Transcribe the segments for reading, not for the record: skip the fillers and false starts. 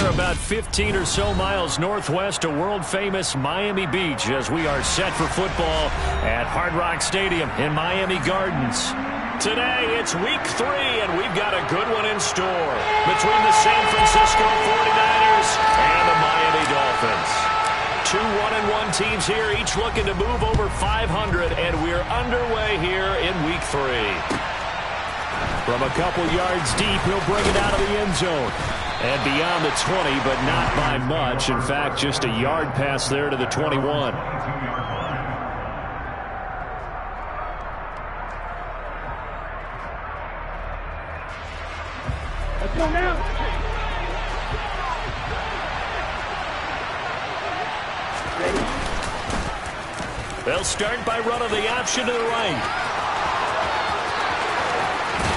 here about 15 or so miles northwest of world-famous Miami Beach as we are set for football at Hard Rock Stadium in Miami Gardens. Today, it's week 3, and we've got a good one in store between the San Francisco 49ers and the Miami Dolphins. Two 1-1 teams here, each looking to move over 500, and we're underway here in week 3. From a couple yards deep, he'll bring it out of the end zone. And beyond the 20, but not by much. In fact, just a yard pass there to the 21. Let's go now. They'll start by running the option to the right.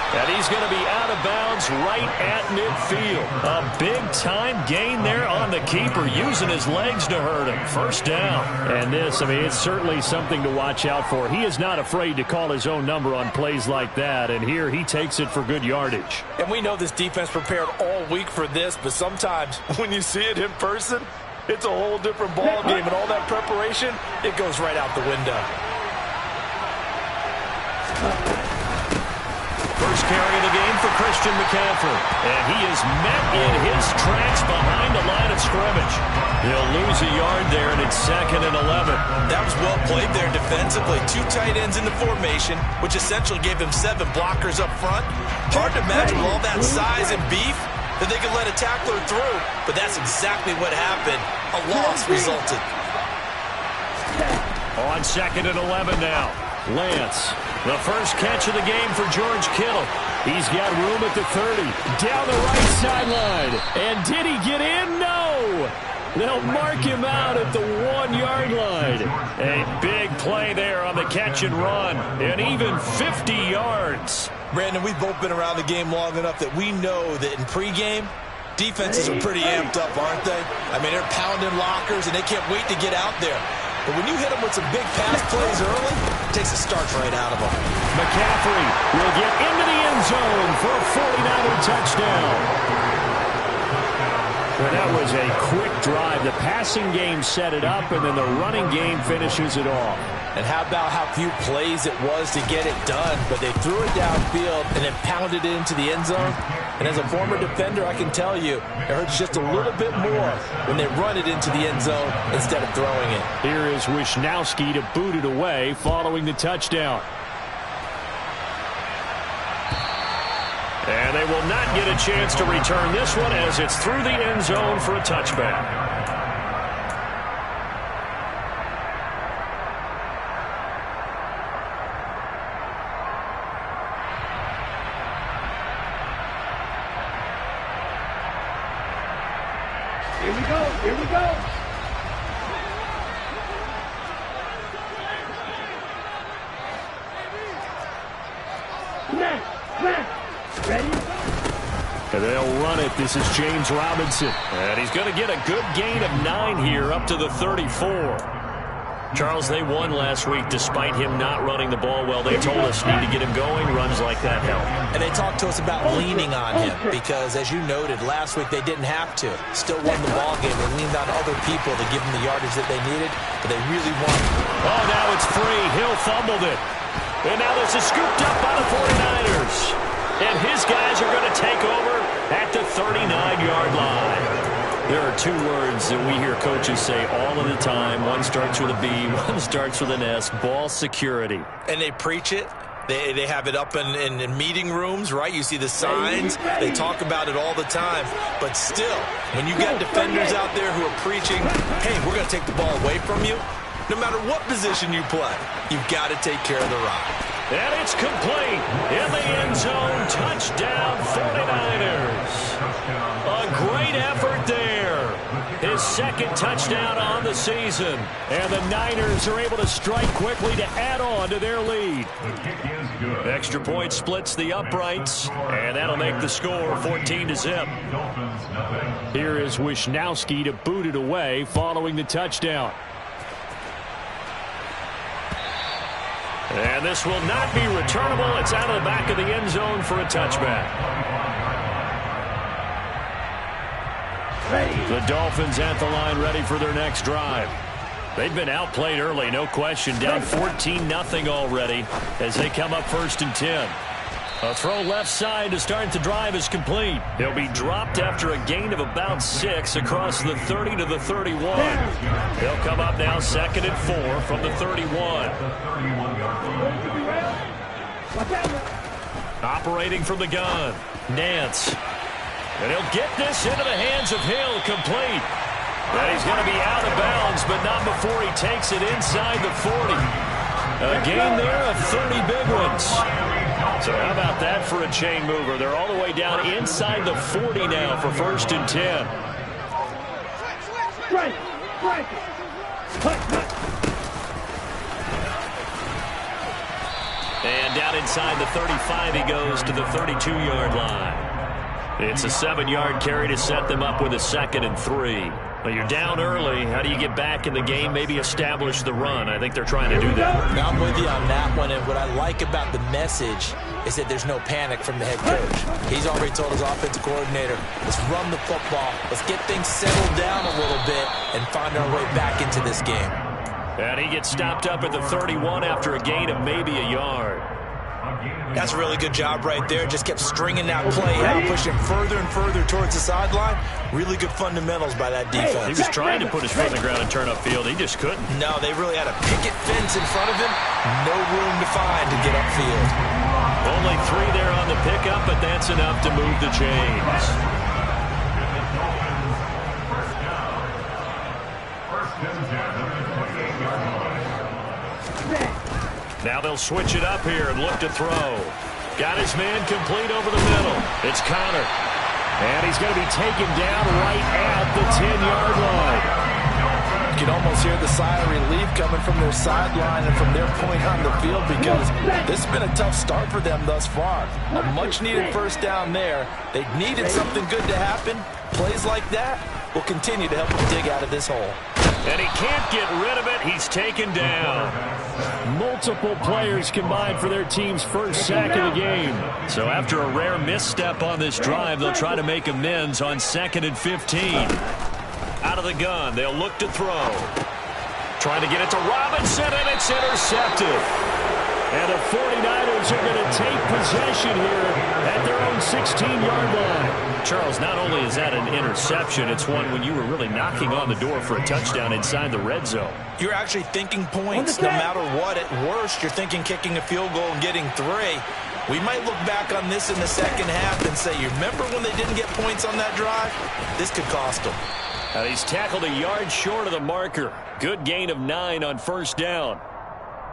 And he's going to be out of bounds right at midfield. A big-time gain there on the keeper, using his legs to hurt him. First down. And this, I mean, it's certainly something to watch out for. He is not afraid to call his own number on plays like that. And here he takes it for good yardage. And we know this defense prepared all week for this, but sometimes when you see it in person, it's a whole different ball game. And all that preparation, it goes right out the window. First carry of the game for Christian McCaffrey. And he is met in his tracks behind the line of scrimmage. He'll lose a yard there, and it's 2nd and 11. That was well played there defensively. 2 tight ends in the formation, which essentially gave him 7 blockers up front. Hard to imagine with all that size and beef that they could let a tackler through. But that's exactly what happened. A loss resulted. On 2nd and 11 now. Lance, the first catch of the game for George Kittle. He's got room at the 30. Down the right sideline. And did he get in? No! They'll mark him out at the 1-yard line. A big play there on the catch and run. And even 50 yards. Brandon, we've both been around the game long enough that we know that in pregame, defenses are pretty amped up, aren't they? I mean, they're pounding lockers, and they can't wait to get out there. But when you hit them with some big pass plays early, it takes the starch right out of them. McCaffrey will get into the end zone for a 49er touchdown. Well, that was a quick drive. The passing game set it up, and then the running game finishes it off. And how about how few plays it was to get it done, but they threw it downfield and then pounded it into the end zone. And as a former defender, I can tell you, it hurts just a little bit more when they run it into the end zone instead of throwing it. Here is Wisnowski to boot it away following the touchdown. And they will not get a chance to return this one as it's through the end zone for a touchback. Here we go. Here we go. Ready? And they'll run it. This is James Robinson. And he's going to get a good gain of 9 here up to the 34. Charles, they won last week despite him not running the ball well. They told us need to get him going. Runs like that help. And they talked to us about leaning on him because, as you noted, last week they didn't have to. Still won the ball game. They leaned on other people to give them the yardage that they needed, but they really won. Oh, now it's free. Hill fumbled it. And now this is scooped up by the 49ers. And his guys are going to take over at the 39-yard line. There are 2 words that we hear coaches say all of the time. One starts with a B, one starts with an S. Ball security. And they preach it. They have it up in meeting rooms, right? You see the signs. They talk about it all the time. But still, when you got defenders out there who are preaching, hey, we're going to take the ball away from you, no matter what position you play, you've got to take care of the rock. And it's complete in the end zone. Touchdown, 49ers. A great effort there. His 2nd touchdown on the season. And the Niners are able to strike quickly to add on to their lead. Extra point splits the uprights. And that'll make the score 14-0. Here is Wisnowski to boot it away following the touchdown. And this will not be returnable. It's out of the back of the end zone for a touchback. The Dolphins at the line ready for their next drive. They've been outplayed early, no question. Down 14-0 already as they come up 1st and 10. A throw left side to start the drive is complete. He'll be dropped after a gain of about 6 across the 30 to the 31. He'll come up now 2nd and 4 from the 31. Operating from the gun, Nance. And he'll get this into the hands of Hill, complete. And he's going to be out of bounds, but not before he takes it inside the 40. A gain there of 30 big ones. So how about that for a chain mover? They're all the way down inside the 40 now for 1st and 10. And down inside the 35 he goes to the 32-yard line. It's a 7-yard carry to set them up with a 2nd and 3. Well, you're down early. How do you get back in the game, maybe establish the run? I think they're trying to do that. Now, I'm with you on that one, and what I like about the message is that there's no panic from the head coach. He's already told his offensive coordinator, let's run the football, let's get things settled down a little bit and find our way back into this game. And he gets stopped up at the 31 after a gain of maybe a yard. That's a really good job right there. Just kept stringing that play out, pushing further and further towards the sideline. Really good fundamentals by that defense. He was trying to put his foot in the ground and turn upfield. He just couldn't. No, they really had a picket fence in front of him. No room to find to get upfield. Only 3 there on the pickup, but that's enough to move the chains. Now they'll switch it up here and look to throw. Got his man complete over the middle. It's Connor. And he's going to be taken down right at the 10-yard line. You can almost hear the sigh of relief coming from their sideline and from their point on the field because this has been a tough start for them thus far. A much-needed first down there. They needed something good to happen. Plays like that will continue to help them dig out of this hole. And he can't get rid of it. He's taken down. Multiple players combined for their team's first sack of the game. So after a rare misstep on this drive, they'll try to make amends on 2nd and 15. Out of the gun, they'll look to throw. Trying to get it to Robinson, and it's intercepted. And the 49ers are going to take possession here at their own 16-yard line. Charles, not only is that an interception, it's one when you were really knocking on the door for a touchdown inside the red zone. You're actually thinking points no matter what. At worst, you're thinking kicking a field goal and getting 3. We might look back on this in the second half and say, you remember when they didn't get points on that drive? This could cost them. He's tackled a yard short of the marker. Good gain of 9 on 1st down.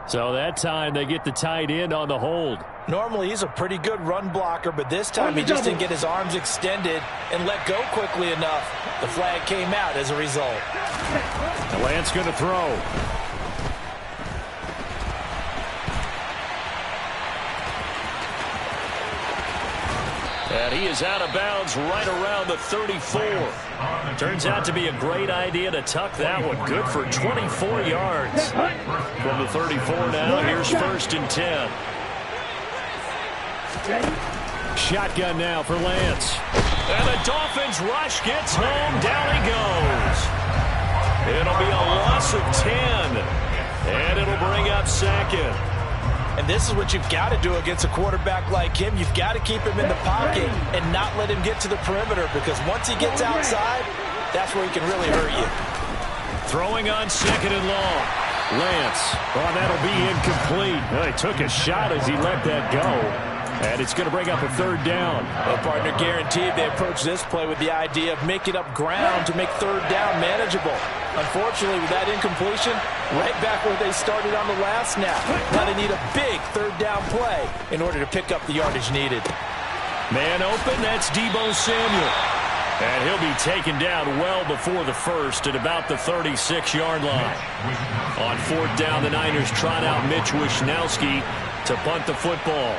So that time they get the tight end on the hold. Normally he's a pretty good run blocker, but this time he just didn't get his arms extended and let go quickly enough. The flag came out as a result. Lance going to throw. And he is out of bounds right around the 34. Turns out to be a great idea to tuck that one. Good for 24 yards. From the 34 now, here's 1st and 10. Shotgun now for Lance. And the Dolphins rush gets home. Down he goes. It'll be a loss of 10. And it'll bring up 2nd. And this is what you've got to do against a quarterback like him. You've got to keep him in the pocket and not let him get to the perimeter, because once he gets outside, that's where he can really hurt you. Throwing on 2nd and long. Lance. Oh, that'll be incomplete. Well, he took a shot as he let that go. And it's going to bring up a 3rd down. Well, partner, guaranteed they approach this play with the idea of making up ground to make 3rd down manageable. Unfortunately, with that incompletion, right back where they started on the last snap. Now they need a big 3rd down play in order to pick up the yardage needed. Man open, that's Deebo Samuel. And he'll be taken down well before the 1st at about the 36-yard line. On 4th down, the Niners trot out Mitch Wishnowski to punt the football.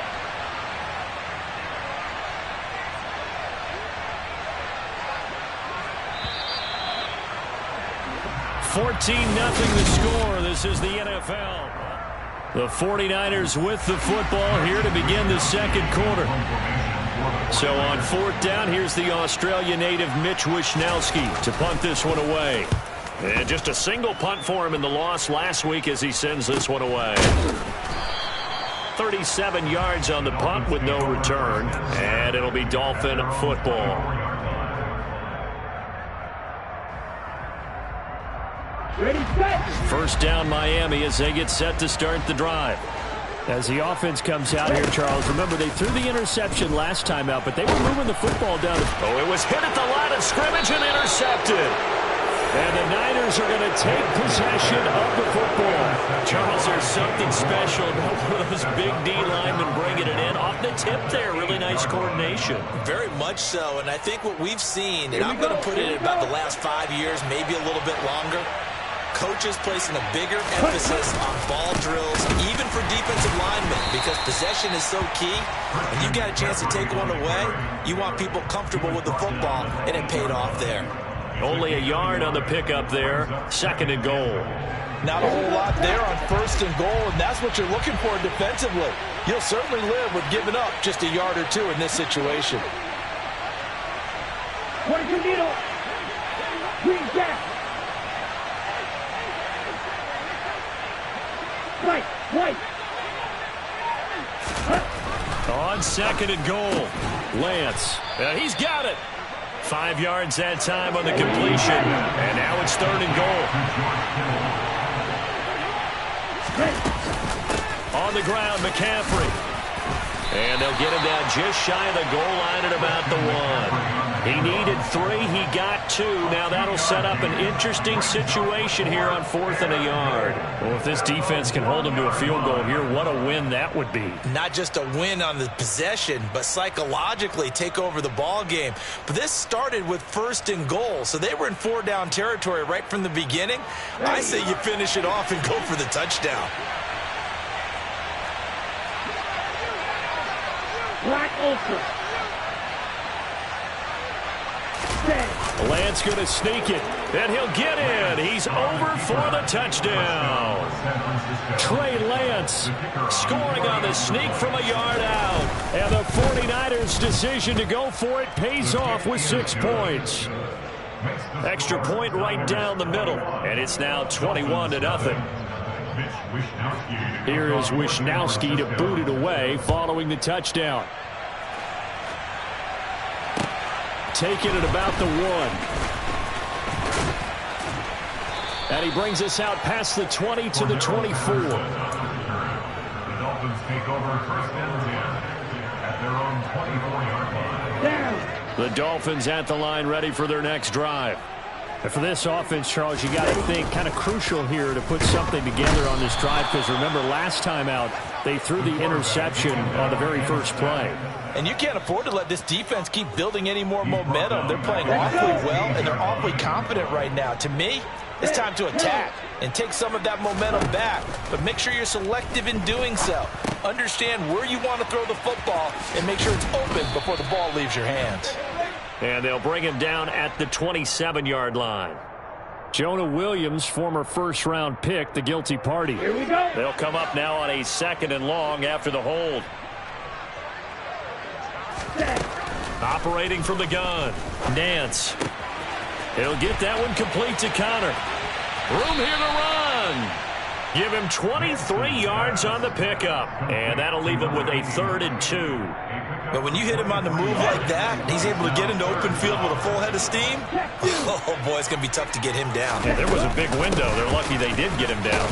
14-0 the score. This is the NFL. The 49ers with the football here to begin the 2nd quarter. So on 4th down, here's the Australia native Mitch Wishnowsky to punt this one away. And just a single punt for him in the loss last week as he sends this one away. 37 yards on the punt with no return, and it'll be Dolphin football. Ready, set. 1st down Miami as they get set to start the drive. As the offense comes out here, Charles, remember they threw the interception last time out, but they were moving the football down. Oh, it was hit at the line of scrimmage and intercepted. And the Niners are going to take possession of the football. Charles, there's something special about one of those big D linemen bringing it in. Off the tip there, really nice coordination. Very much so, and I think what we've seen, and I'm going to put it in about the last 5 years, maybe a little bit longer, coaches placing a bigger emphasis on ball drills, even for defensive linemen, because possession is so key. When you've got a chance to take one away, you want people comfortable with the football, and it paid off there. Only a yard on the pickup there. 2nd and goal. Not a whole lot there on 1st and goal, and that's what you're looking for defensively. You'll certainly live with giving up just a yard or two in this situation. 22 needle. Green jack. White. On 2nd and goal, Lance. He's got it. 5 yards that time on the completion. And now it's 3rd and goal. On the ground, McCaffrey. And they'll get him down just shy of the goal line at about the 1. He needed 3. He got 2. Now that'll set up an interesting situation here on 4th and a yard. Well, if this defense can hold them to a field goal here, what a win that would be. Not just a win on the possession, but psychologically take over the ball game. But this started with 1st and goal, so they were in 4-down territory right from the beginning. I say you finish it off and go for the touchdown. Black Ultra. Lance going to sneak it, and he'll get in. He's over for the touchdown. Trey Lance scoring on the sneak from a yard out. And the 49ers' decision to go for it pays off with 6 points. Extra point right down the middle, and it's now 21-0. Here is Wishnowsky to boot it away following the touchdown. Taking it about the 1. And he brings us out past the 20 to the 24. The Dolphins take over 1st and 10 at their own 24-yard line. Down. The Dolphins at the line ready for their next drive. And for this offense, Charles, you got to think kind of crucial here to put something together on this drive, because remember last time out they threw the interception on the very first play. And you can't afford to let this defense keep building any more momentum. They're playing awfully well, and they're awfully confident right now. To me, it's time to attack and take some of that momentum back. But make sure you're selective in doing so. Understand where you want to throw the football and make sure it's open before the ball leaves your hands. And they'll bring him down at the 27-yard line. Jonah Williams, former first-round pick, the guilty party. Here we go. They'll come up now on a 2nd and long after the hold. Operating from the gun, Nance. He'll get that one complete to Connor. Room here to run. Give him 23 yards on the pickup. And that'll leave him with a 3rd and 2. But when you hit him on the move like that, he's able to get into open field with a full head of steam. Oh, boy, it's going to be tough to get him down. Yeah, there was a big window. They're lucky they did get him down.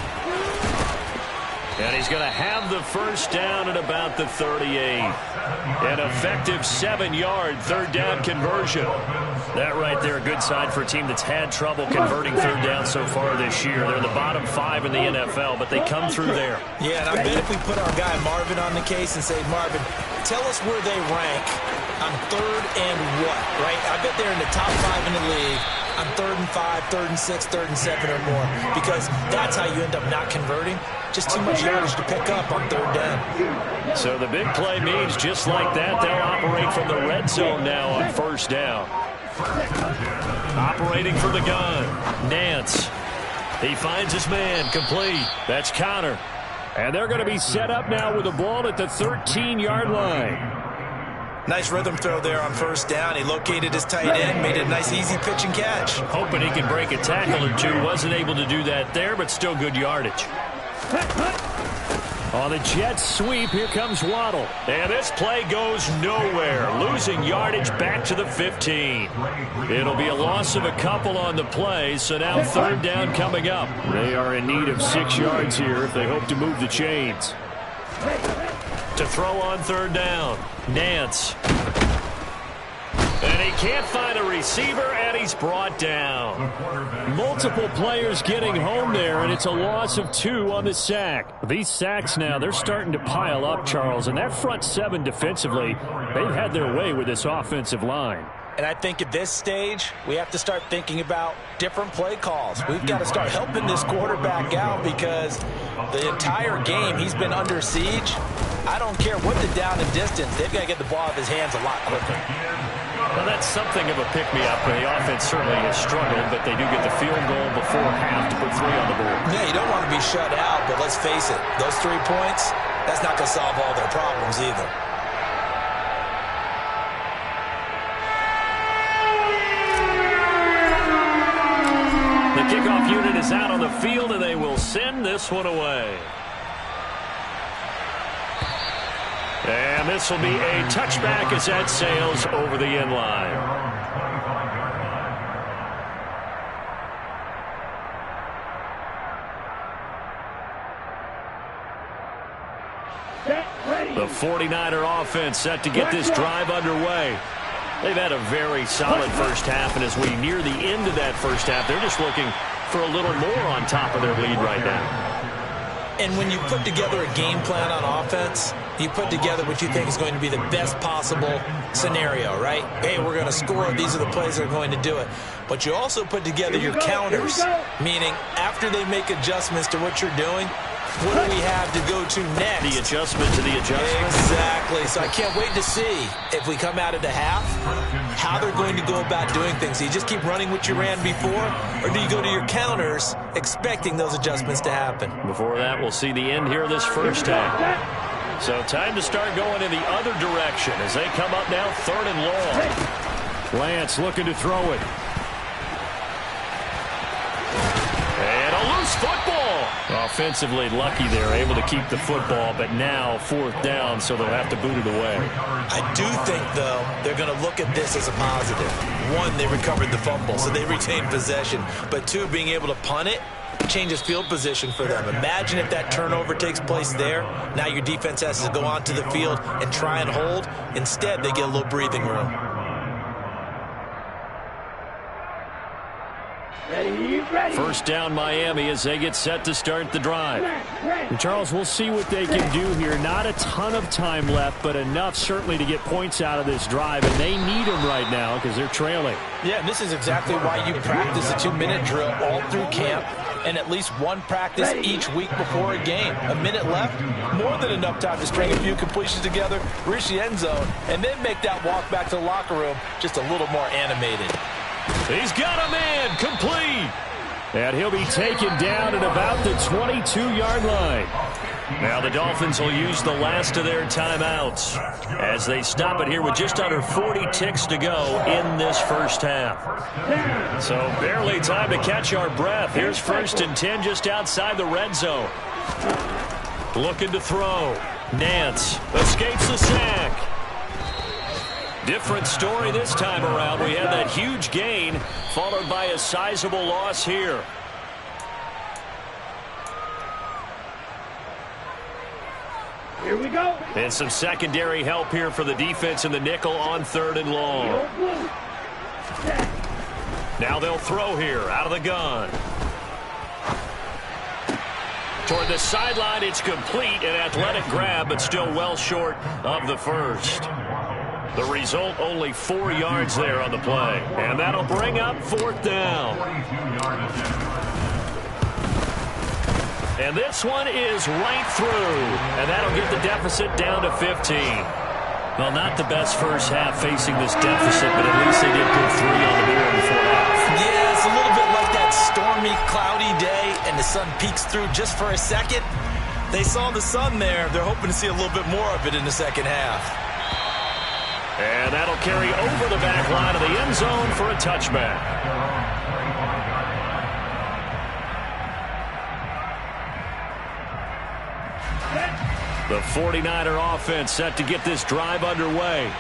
And he's going to have the 1st down at about the 38. An effective 7-yard 3rd down conversion. That right there, a good sign for a team that's had trouble converting 3rd down so far this year. They're in the bottom 5 in the NFL, but they come through there. Yeah, and I bet if we put our guy Marvin on the case and say, Marvin, tell us where they rank on 3rd and what, right? I bet they're in the top 5 in the league on 3rd and 5, 3rd and 6, 3rd and 7 or more, because that's how you end up not converting. Just too much yardage to pick up on 3rd down. So the big play means just like that, they'll operate from the red zone now on 1st down. Operating from the gun, Nance. He finds his man, complete. That's Connor. And they're going to be set up now with the ball at the 13-yard line. Nice rhythm throw there on first down. He located his tight end, made it a nice easy pitch and catch. Hoping he can break a tackle or two. Wasn't able to do that there, but still good yardage. On the Jets sweep, here comes Waddle. And this play goes nowhere. Losing yardage back to the 15. It'll be a loss of a couple on the play, so now third down coming up. They are in need of 6 yards here if they hope to move the chains. To throw on third down, Nance. And he can't find a receiver, and he's brought down. Multiple players getting home there, and it's a loss of 2 on the sack. These sacks now, they're starting to pile up, Charles. And that front 7 defensively, they've had their way with this offensive line. And I think at this stage, we have to start thinking about different play calls. We've got to start helping this quarterback out because the entire game he's been under siege. I don't care what the down and distance. They've got to get the ball out of his hands a lot quicker. Well, that's something of a pick-me-up. The offense certainly has struggled, but they do get the field goal before half to put 3 on the board. Yeah, you don't want to be shut out, but let's face it, those 3 points, that's not going to solve all their problems either. The kickoff unit is out on the field, and they will send this one away. And this will be a touchback as that sails over the end line. The 49er offense set to get this drive underway. They've had a very solid first half, and as we near the end of that first half, they're just looking for a little more on top of their lead right now. And when you put together a game plan on offense, you put together what you think is going to be the best possible scenario, right? Hey, we're going to score. These are the plays that are going to do it. But you also put together your counters, meaning after they make adjustments to what you're doing, what do we have to go to next? The adjustment to the adjustment. Exactly. So I can't wait to see if we come out of the half, how they're going to go about doing things. Do you just keep running what you ran before, or do you go to your counters expecting those adjustments to happen? Before that, we'll see the end here of this first half. So time to start going in the other direction as they come up now 3rd and long. Lance looking to throw it. And a loose football. Offensively lucky they're able to keep the football, but now 4th down, so they'll have to boot it away. I do think, though, they're going to look at this as a positive. 1, they recovered the fumble, so they retained possession. But 2, being able to punt it changes field position for them. Imagine if that turnover takes place there. Now your defense has to go onto the field and try and hold. Instead, they get a little breathing room. First down Miami as they get set to start the drive. And Charles, we'll see what they can do here. Not a ton of time left, but enough certainly to get points out of this drive, and they need them right now because they're trailing. Yeah, and this is exactly why you practice a 2-minute drill all through camp and at least one practice each week before a game. A minute left, more than enough time to string a few completions together, reach the end zone, and then make that walk back to the locker room just a little more animated. He's got a man complete. And he'll be taken down at about the 22-yard line. Now the Dolphins will use the last of their timeouts as they stop it here with just under 40 ticks to go in this first half. So barely time to catch our breath. Here's 1st and 10 just outside the red zone. Looking to throw. Nance escapes the sack. Different story this time around. We had that huge gain followed by a sizable loss here. Here we go. And some secondary help here for the defense in the nickel on 3rd and long. Now they'll throw here out of the gun. Toward the sideline, it's complete. An athletic grab, but still well short of the first. The result, only 4 yards there on the play. And that'll bring up 4th down. And this one is right through. And that'll get the deficit down to 15. Well, not the best first half facing this deficit, but at least they did put 3 on the board before half. Yeah, it's a little bit like that stormy, cloudy day, and the sun peeks through just for a second. They saw the sun there. They're hoping to see a little bit more of it in the second half. And that'll carry over the back line of the end zone for a touchback. The 49er offense set to get this drive underway.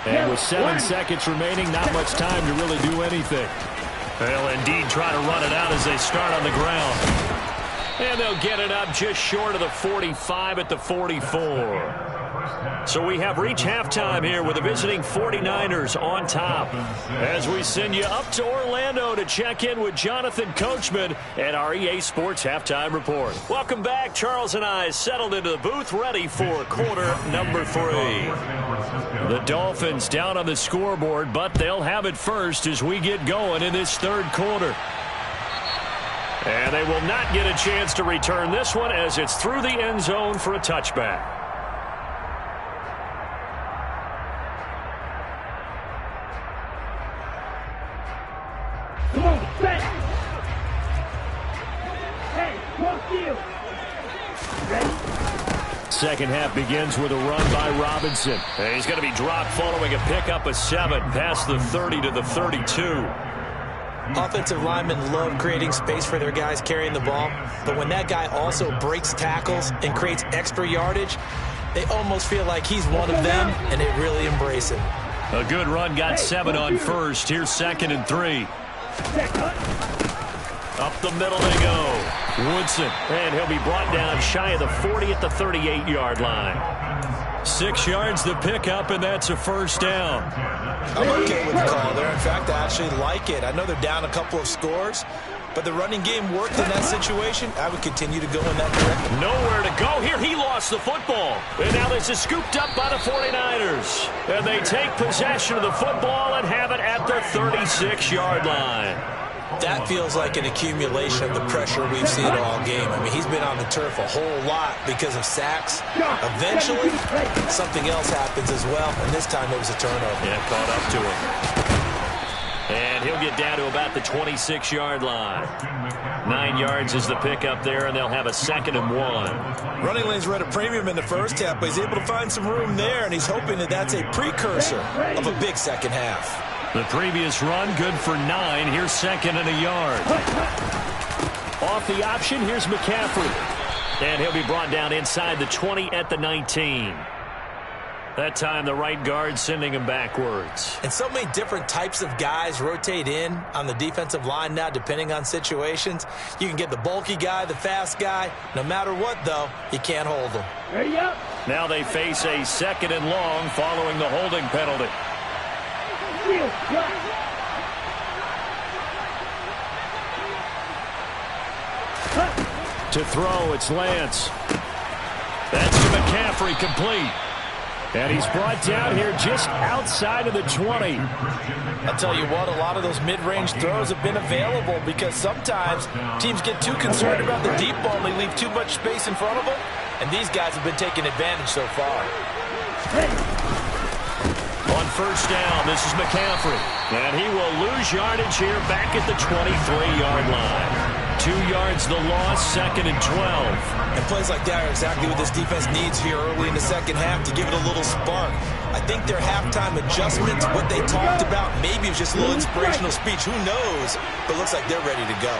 And with 7 seconds remaining, not much time to really do anything. They'll indeed try to run it out as they start on the ground. And they'll get it up just short of the 45 at the 44. So we have reached halftime here with the visiting 49ers on top. As we send you up to Orlando to check in with Jonathan Coachman at our EA Sports Halftime Report. Welcome back. Charles and I settled into the booth ready for quarter number 3. The Dolphins down on the scoreboard, but they'll have it first as we get going in this third quarter. And they will not get a chance to return this one as it's through the end zone for a touchback. Come on, set. Hey, cross field. Ready? Second half begins with a run by Robinson. And he's going to be dropped following a pickup of 7 past the 30 to the 32. Offensive linemen love creating space for their guys carrying the ball, but when that guy also breaks tackles and creates extra yardage, they almost feel like he's one of them, and they really embrace him. A good run got 7 on first. Here's 2nd and 3. Up the middle they go. Woodson, and he'll be brought down shy of the 40 at the 38-yard line. 6 yards the pickup, and that's a first down. I'm okay with the call there. In fact, I actually like it. I know they're down a couple of scores, but the running game worked in that situation. I would continue to go in that direction. Nowhere to go here. He lost the football. And now this is scooped up by the 49ers. And they take possession of the football and have it at the 36-yard line. That feels like an accumulation of the pressure we've seen all game. I mean, he's been on the turf a whole lot because of sacks. Eventually, something else happens as well, and this time it was a turnover. Yeah, caught up to him. And he'll get down to about the 26-yard line. 9 yards is the pickup there, and they'll have a 2nd and 1. Running lanes were at a premium in the first half, but he's able to find some room there, and he's hoping that that's a precursor of a big second half. The previous run, good for 9. Here's 2nd and a yard. Off the option, here's McCaffrey. And he'll be brought down inside the 20 at the 19. That time, the right guard sending him backwards. And so many different types of guys rotate in on the defensive line now, depending on situations. You can get the bulky guy, the fast guy. No matter what, though, you can't hold them. Ready up. Now they face a 2nd and long following the holding penalty. To throw, it's Lance. That's to McCaffrey, complete. And he's brought down here just outside of the 20. I'll tell you what, a lot of those mid-range throws have been available because sometimes teams get too concerned about the deep ball and they leave too much space in front of them. And these guys have been taking advantage so far. On first down, this is McCaffrey. And he will lose yardage here back at the 23-yard line. 2 yards the loss, 2nd and 12. And plays like that are exactly what this defense needs here early in the second half to give it a little spark. I think their halftime adjustments, what they talked about, maybe it was just a little inspirational speech. Who knows? But it looks like they're ready to go.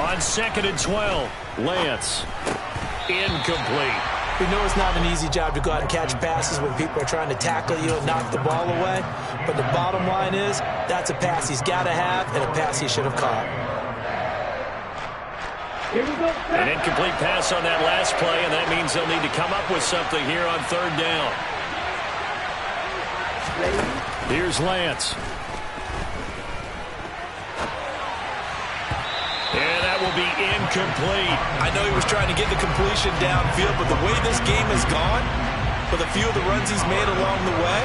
On 2nd and 12, Lance. Incomplete. We know it's not an easy job to go out and catch passes when people are trying to tackle you and knock the ball away. But the bottom line is, that's a pass he's got to have and a pass he should have caught. An incomplete pass on that last play, and that means they'll need to come up with something here on 3rd down. Here's Lance. And that will be incomplete. I know he was trying to get the completion downfield, but the way this game has gone, with a few of the runs he's made along the way,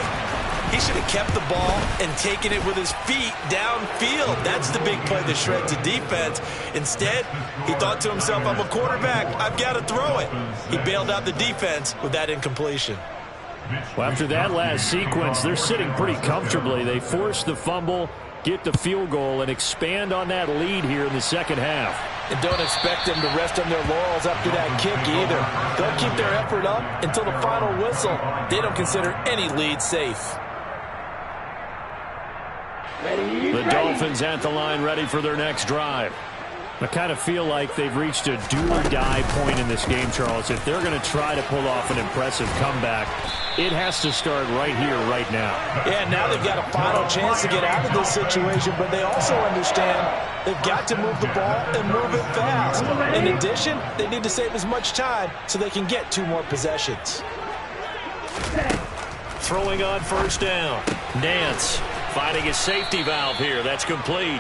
he should have kept the ball and taken it with his feet downfield. That's the big play that shreds the defense. Instead, he thought to himself, I'm a quarterback. I've got to throw it. He bailed out the defense with that incompletion. Well, after that last sequence, they're sitting pretty comfortably. They forced the fumble, get the field goal and expand on that lead here in the second half. And don't expect them to rest on their laurels after that kick either. They'll keep their effort up until the final whistle. They don't consider any lead safe. The Dolphins at the line, ready for their next drive. I kind of feel like they've reached a do-or-die point in this game, Charles. If they're going to try to pull off an impressive comeback, it has to start right here, right now. Yeah, now they've got a final chance to get out of this situation, but they also understand they've got to move the ball and move it fast. In addition, they need to save as much time so they can get 2 more possessions. Throwing on first down. Nance finding a safety valve here. That's complete.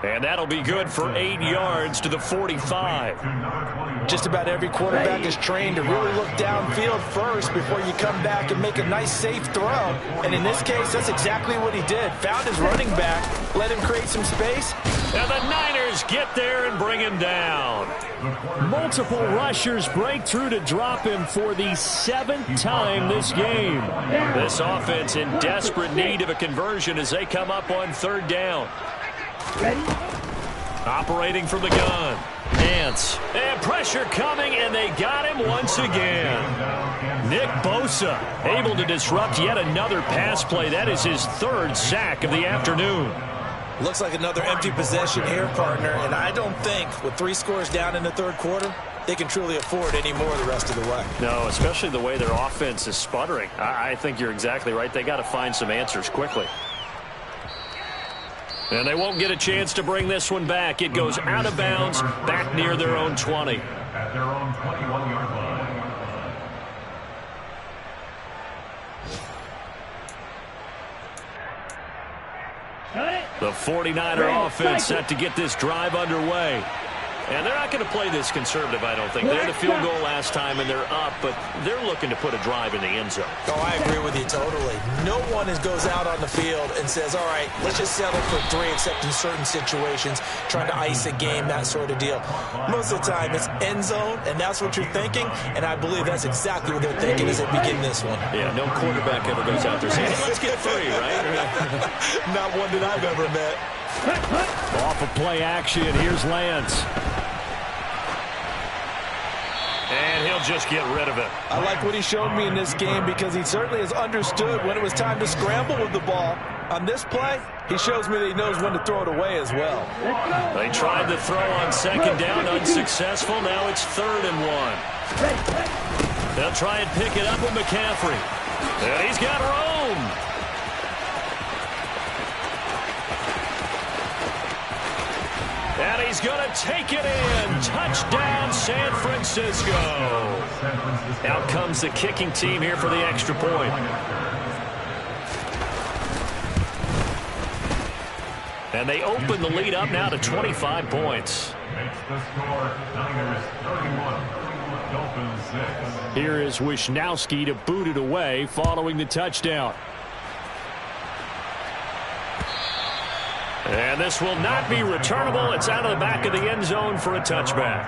And that'll be good for 8 yards to the 45. Just about every quarterback is trained to really look downfield first before you come back and make a nice, safe throw. And in this case, that's exactly what he did. Found his running back, let him create some space. And the Niners get there and bring him down. Multiple rushers break through to drop him for the 7th time this game. This offense in desperate need of a conversion as they come up on 3rd down. Ready? Operating from the gun. Nance. And pressure coming, and they got him once again. Nick Bosa able to disrupt yet another pass play. That is his 3rd sack of the afternoon. Looks like another empty possession here, partner. And I don't think, with 3 scores down in the 3rd quarter, they can truly afford any more the rest of the way. No, especially the way their offense is sputtering. I think you're exactly right. They got to find some answers quickly. And they won't get a chance to bring this one back. It goes out of bounds, back near their own 20. At their own 21-yard line. The 49er offense set to get this drive underway. And they're not going to play this conservative, I don't think. They had a field goal last time, and they're up, but they're looking to put a drive in the end zone. Oh, I agree with you totally. No one goes out on the field and says, all right, let's just settle for 3, except in certain situations, trying to ice a game, that sort of deal. Most of the time, it's end zone, and that's what you're thinking, and I believe that's exactly what they're thinking as they begin this one. Yeah, no quarterback ever goes out there saying, hey, let's get 3, right? Not one that I've ever met. Off of play action, here's Lance. And he'll just get rid of it. I like what he showed me in this game because he certainly has understood when it was time to scramble with the ball. On this play, he shows me that he knows when to throw it away as well. They tried the throw on 2nd down, unsuccessful. Now it's 3rd and 1. They'll try and pick it up with McCaffrey. And he's got Rome. And he's going to take it in. Touchdown, San Francisco. Out comes the kicking team here for the extra point. And they open the lead up now to 25 points. Makes the score Niners 31, Dolphins 6. Here is Wisnowski to boot it away following the touchdown. And this will not be returnable. It's out of the back of the end zone for a touchback.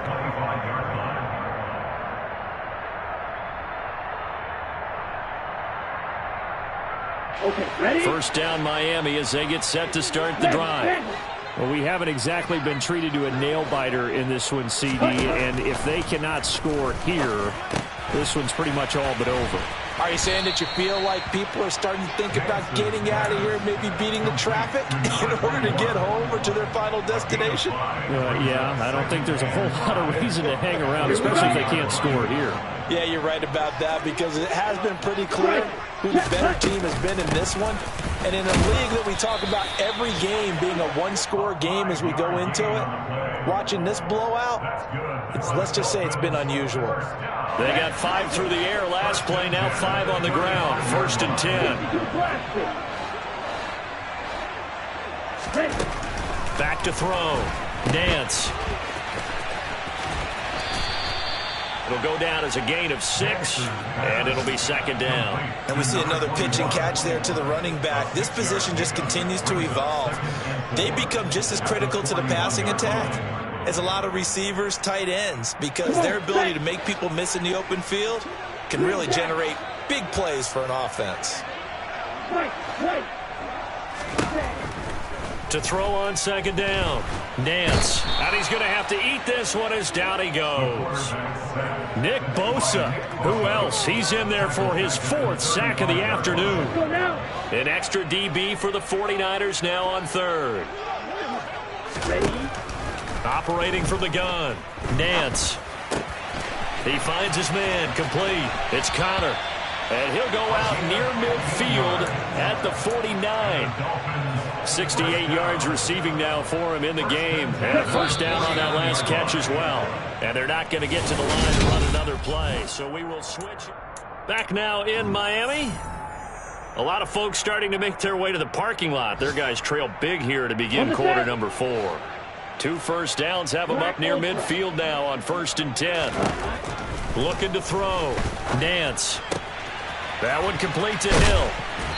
Okay, ready? First down Miami as they get set to start the drive. Well, we haven't exactly been treated to a nail-biter in this one, CD, and if they cannot score here, this one's pretty much all but over. Are you saying that you feel like people are starting to think about getting out of here, maybe beating the traffic in order to get home or to their final destination? Yeah, I don't think there's a whole lot of reason to hang around, especially if they can't score here. Yeah, you're right about that because it has been pretty clear who the better team has been in this one. And in a league that we talk about every game being a one-score game as we go into it, watching this blowout, let's just say it's been unusual. They got 5 through the air last play, now 5 on the ground. 1st and 10. Back to throw. Nance. It'll go down as a gain of 6, and it'll be 2nd down. And we see another pitch and catch there to the running back. This position just continues to evolve. They become just as critical to the passing attack as a lot of receivers, tight ends, because their ability to make people miss in the open field can really generate big plays for an offense. To throw on second down. Nance. And he's going to have to eat this one as down he goes. Nick Bosa. Who else? He's in there for his 4th sack of the afternoon. An extra DB for the 49ers now on 3rd. Operating from the gun. Nance. He finds his man. Complete. It's Connor. And he'll go out near midfield at the 49. 68 yards receiving now for him in the game. And a first down on that last catch as well. And they're not going to get to the line to run another play. So we will switch. Back now in Miami. A lot of folks starting to make their way to the parking lot. Their guys trail big here to begin quarter number 4. 2 first downs have them up near midfield now on 1st and 10. Looking to throw. Nance. That one complete to Hill.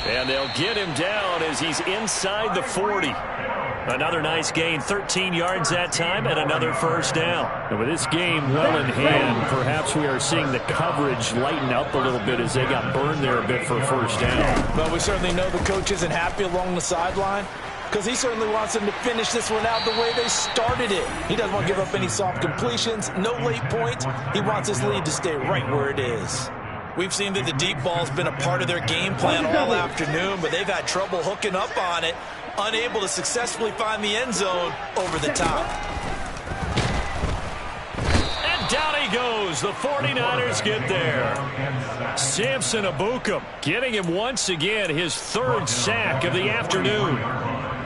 And they'll get him down as he's inside the 40. Another nice gain, 13 yards that time, and another first down. And with this game well in hand, perhaps we are seeing the coverage lighten up a little bit as they got burned there a bit for a first down. Well, we certainly know the coach isn't happy along the sideline because he certainly wants them to finish this one out the way they started it. He doesn't want to give up any soft completions, no late points. He wants his lead to stay right where it is. We've seen that the deep ball's been a part of their game plan all afternoon, but they've had trouble hooking up on it, unable to successfully find the end zone over the top. And down he goes. The 49ers get there. Samson Abukum getting him once again his 3rd sack of the afternoon.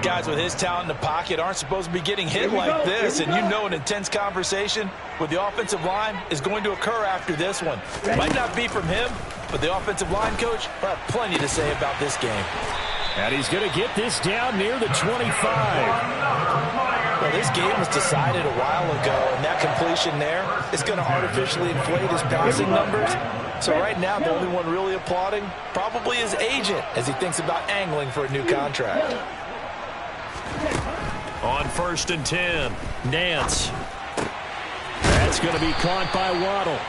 Guys with his talent in the pocket aren't supposed to be getting hit like this, and you know an intense conversation with the offensive line is going to occur after this one. Might not be from him, but the offensive line coach will have plenty to say about this game. And he's going to get this down near the 25. Well, this game was decided a while ago, and that completion there is going to artificially inflate his passing numbers. So right now, the only one really applauding probably his agent as he thinks about angling for a new contract. On 1st and 10, Nance. That's going to be caught by Waddle.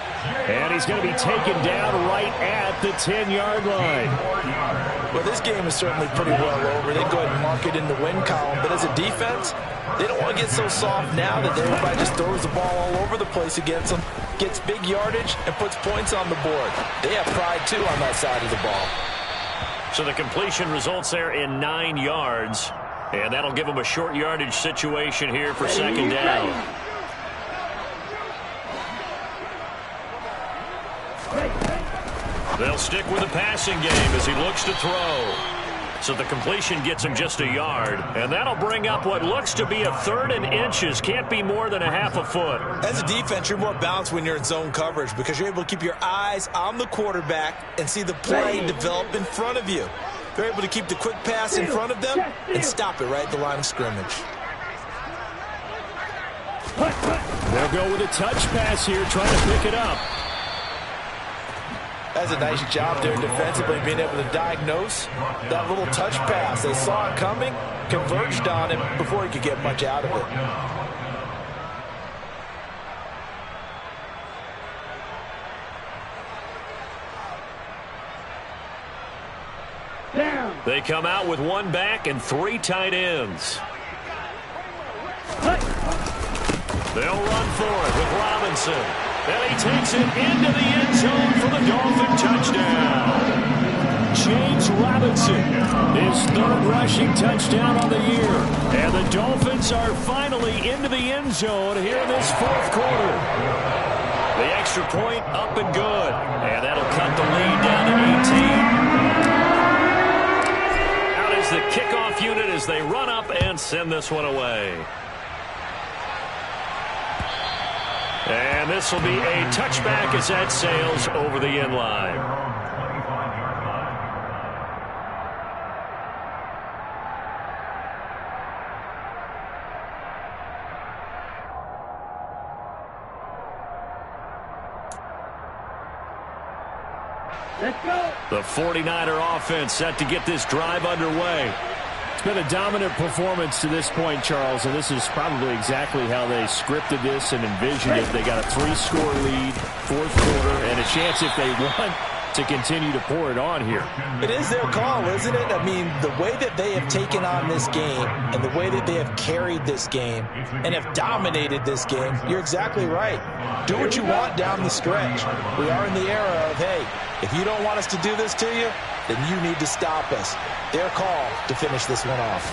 And he's going to be taken down right at the 10-yard line. Well, this game is certainly pretty well over. They go ahead and mark it in the win column. But as a defense, they don't want to get so soft now that everybody just throws the ball all over the place against them, gets big yardage, and puts points on the board. They have pride, too, on that side of the ball. So the completion results there in 9 yards. And that'll give them a short yardage situation here for second down. They'll stick with the passing game as he looks to throw. So the completion gets him just a yard. And that'll bring up what looks to be a 3rd and inches. Can't be more than a half a foot. As a defense, you're more balanced when you're in zone coverage because you're able to keep your eyes on the quarterback and see the play develop in front of you. They're able to keep the quick pass in front of them and stop it right at the line of scrimmage. They'll go with a touch pass here, trying to pick it up. That's a nice job there defensively, being able to diagnose that little touch pass. They saw it coming, converged on him before he could get much out of it. They come out with 1 back and 3 tight ends. They'll run for it with Robinson. And he takes it into the end zone for the Dolphin touchdown. James Robinson, his 3rd rushing touchdown on the year. And the Dolphins are finally into the end zone here in this 4th quarter. The extra point up and good. And that'll cut the lead down to 18. The kickoff unit as they run up and send this one away. And this will be a touchback as that sails over the end line. Let's go. The 49er offense set to get this drive underway. It's been a dominant performance to this point, Charles, and this is probably exactly how they scripted this and envisioned it. They got a 3-score lead, 4th quarter, and a chance if they won to continue to pour it on here. It is their call, isn't it? I mean, the way that they have taken on this game and the way that they have carried this game and have dominated this game, you're exactly right. Do what you want down the stretch. We are in the era of, hey, if you don't want us to do this to you, then you need to stop us. Their call to finish this one off.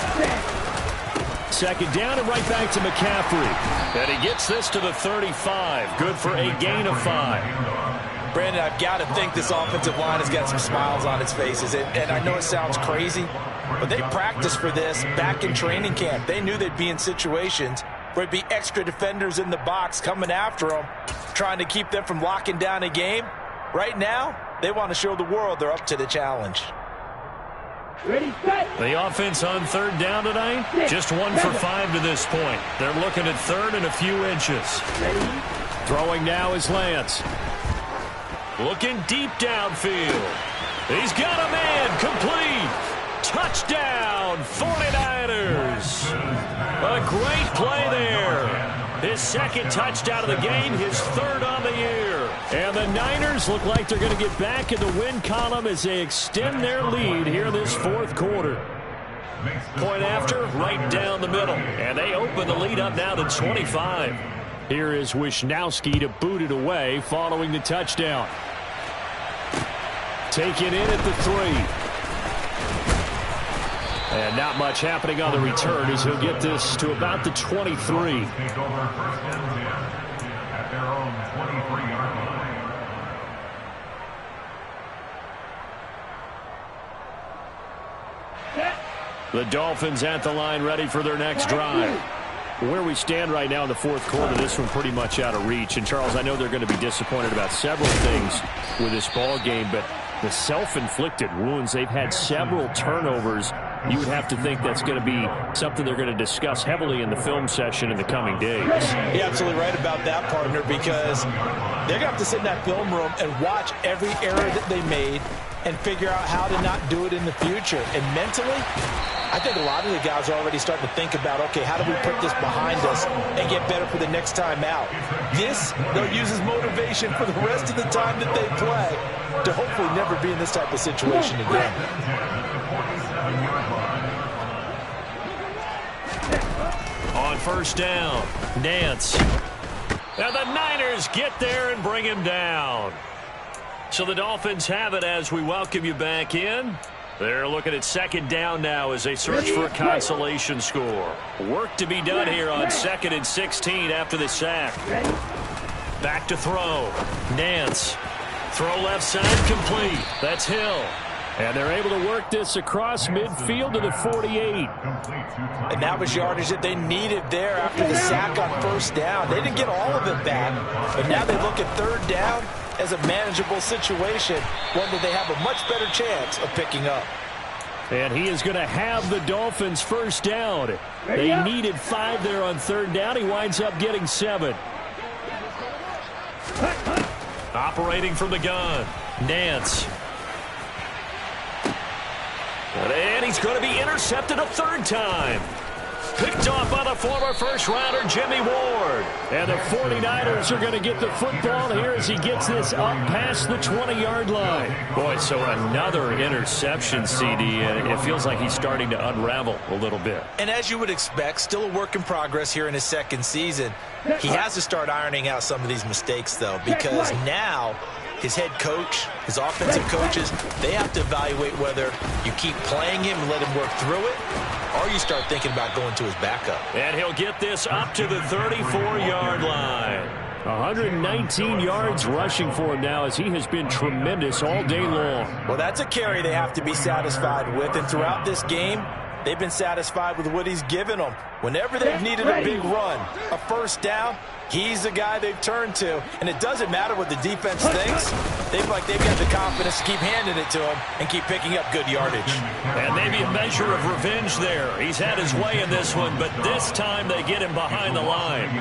Second down and right back to McCaffrey. And he gets this to the 35. Good for a gain of 5. Brandon, I've got to think this offensive line has got some smiles on its faces. And I know it sounds crazy, but they practiced for this back in training camp. They knew they'd be in situations where there'd be extra defenders in the box coming after them, trying to keep them from locking down a game. Right now, they want to show the world they're up to the challenge. Ready, set. The offense on third down tonight, just 1 for 5 to this point. They're looking at third and a few inches. Throwing now is Lance. Looking deep downfield. He's got a man complete. Touchdown, 49ers. A great play there. His second touchdown of the game, his third on the year. And the Niners look like they're going to get back in the win column as they extend their lead here in this fourth quarter. Point after, right down the middle. And they open the lead up now to 25. Here is Wisnowski to boot it away following the touchdown. Taken in at the 3. And not much happening on the return as he'll get this to about the 23. Take over first and 10 at their own 23-yard line. The Dolphins at the line, ready for their next drive. Where we stand right now in the fourth quarter, this one pretty much out of reach. And, Charles, I know they're going to be disappointed about several things with this ball game, but the self-inflicted wounds, they've had several turnovers. You would have to think that's going to be something they're going to discuss heavily in the film session in the coming days. You're absolutely right about that, partner, because they're going to have to sit in that film room and watch every error that they made and figure out how to not do it in the future. And mentally, I think a lot of the guys are already starting to think about, okay, how do we put this behind us and get better for the next time out? This, they'll use as motivation for the rest of the time that they play to hopefully never be in this type of situation again. On first down, Nance. And the Niners get there and bring him down. So the Dolphins have it as we welcome you back in. They're looking at second down now as they search for a consolation score. Work to be done here on 2nd and 16 after the sack. Back to throw. Nance. Throw left side complete. That's Hill. And they're able to work this across midfield to the 48. And that was yardage that they needed there after the sack on first down. They didn't get all of it back, but now they look at third down as a manageable situation, one that they have a much better chance of picking up. And he is going to have the Dolphins first down. They needed 5 there on third down. He winds up getting 7. Operating from the gun, Nance. And he's going to be intercepted a third time. Picked off by the former first-rounder Jimmy Ward. And the 49ers are going to get the football here as he gets this up past the 20-yard line. Boy, so another interception, CD, and it feels like he's starting to unravel a little bit. And as you would expect, still a work in progress here in his second season. He has to start ironing out some of these mistakes, though, because now his head coach, his offensive coaches, they have to evaluate whether you keep playing him and let him work through it, or you start thinking about going to his backup. And he'll get this up to the 34-yard line. 119 yards rushing for him now as he has been tremendous all day long. Well, that's a carry they have to be satisfied with, and throughout this game, they've been satisfied with what he's given them. Whenever they've needed a big run, a first down, he's the guy they've turned to. And it doesn't matter what the defense thinks. They've got the confidence to keep handing it to him and keep picking up good yardage. And maybe a measure of revenge there. He's had his way in this one, but this time they get him behind the line.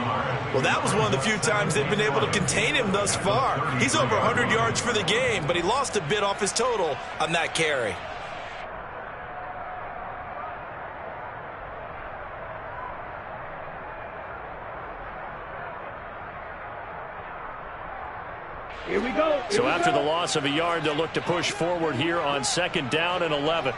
Well, that was one of the few times they've been able to contain him thus far. He's over 100 yards for the game, but he lost a bit off his total on that carry. Here we go. So after the loss of a yard, they'll look to push forward here on 2nd down and 11.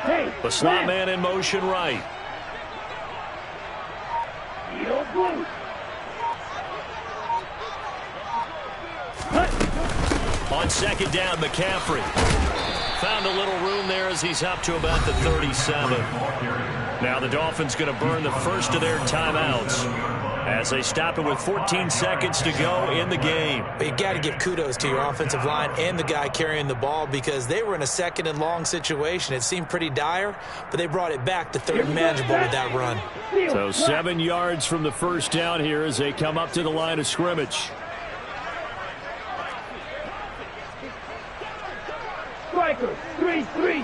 Hey, The slot man in motion right. On 2nd down, McCaffrey. Found a little room there as he's up to about the 37. Now the Dolphins going to burn the first of their timeouts as they stop it with 14 seconds to go in the game. But you got to give kudos to your offensive line and the guy carrying the ball because they were in a 2nd and long situation. It seemed pretty dire, but they brought it back to 3rd and manageable with that run. So 7 yards from the first down here as they come up to the line of scrimmage. Striker, 3-3.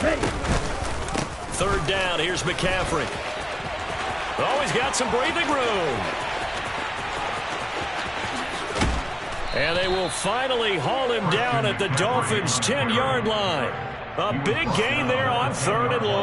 Ready. 3rd down, here's McCaffrey. Oh, he's got some breathing room. And they will finally haul him down at the Dolphins' 10-yard line. A big gain there on 3rd and long.